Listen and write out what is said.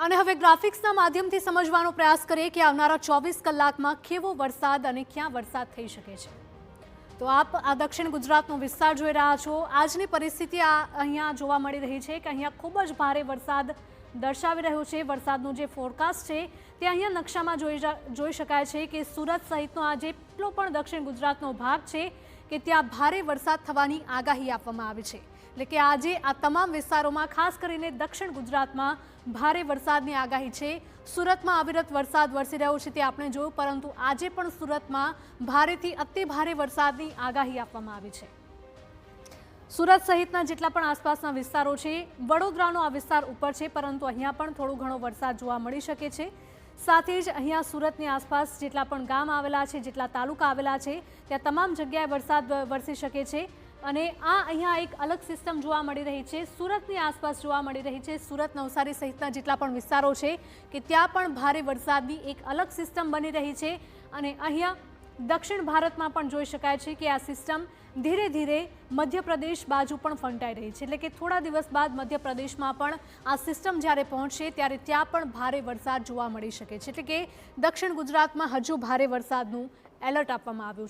અને હવે ગ્રાફિક્સના માધ્યમથી સમજવાનો પ્રયાસ કરીએ કે આવનારા 24 કલાકમાં કેવો વરસાદ અને ક્યાં વરસાદ થઈ શકે છે। તો આપ આ દક્ષિણ ગુજરાતનો વિસ્તાર જોઈ રહ્યા છો। આજની પરિસ્થિતિ અહીંયા જોવા મળી રહી છે કે અહીંયા ખૂબ જ ભારે વરસાદ દર્શાવી રહ્યો છે। વરસાદનો જે ફોરકાસ્ટ છે તે અહીંયા નકશામાં જોઈ શકાય છે કે સુરત સહિતનો આ જેટલો પણ દક્ષિણ ગુજરાતનો ભાગ છે કે ત્યાં ભારે વરસાદ થવાની આગાહી આપવામાં આવી છે। એટલે કે આજે આ તમામ વિસ્તારોમાં ખાસ કરીને દક્ષિણ ગુજરાતમાં ભારે વરસાદની આગાહી છે। સુરતમાં અવિરત વરસાદ વરસી રહ્યો છે તે આપણે જોયું, પરંતુ આજે પણ સુરતમાં ભારેથી અતિ ભારે વરસાદની આગાહી આપવામાં આવી છે। સુરત સહિતના જેટલા પણ આસપાસના વિસ્તારો છે, વડોદરાનો આ વિસ્તાર ઉપર છે, પરંતુ અહીંયા પણ થોડો ઘણો વરસાદ જોવા મળી શકે છે। સાથે જ અહીંયા સુરતની આસપાસ જેટલા પણ ગામ આવેલા છે, જેટલા તાલુકા આવેલા છે, ત્યાં તમામ જગ્યાએ વરસાદ વરસી શકે છે। અને આ અહીંયા એક અલગ સિસ્ટમ જોવા મળી રહી છે, સુરતની આસપાસ જોવા મળી રહી છે। સુરત, નવસારી સહિતના જેટલા પણ વિસ્તારો છે કે ત્યાં પણ ભારે વરસાદની એક અલગ સિસ્ટમ બની રહી છે। અને અહીંયા દક્ષિણ ભારતમાં પણ જોઈ શકાય છે કે આ સિસ્ટમ ધીરે ધીરે મધ્યપ્રદેશ બાજુ પણ ફંટાઈ રહી છે। એટલે કે થોડા દિવસ બાદ મધ્યપ્રદેશમાં પણ આ સિસ્ટમ જ્યારે પહોંચશે ત્યારે ત્યાં પણ ભારે વરસાદ જોવા મળી શકે છે। એટલે કે દક્ષિણ ગુજરાતમાં હજુ ભારે વરસાદનું એલર્ટ આપવામાં આવ્યું છે।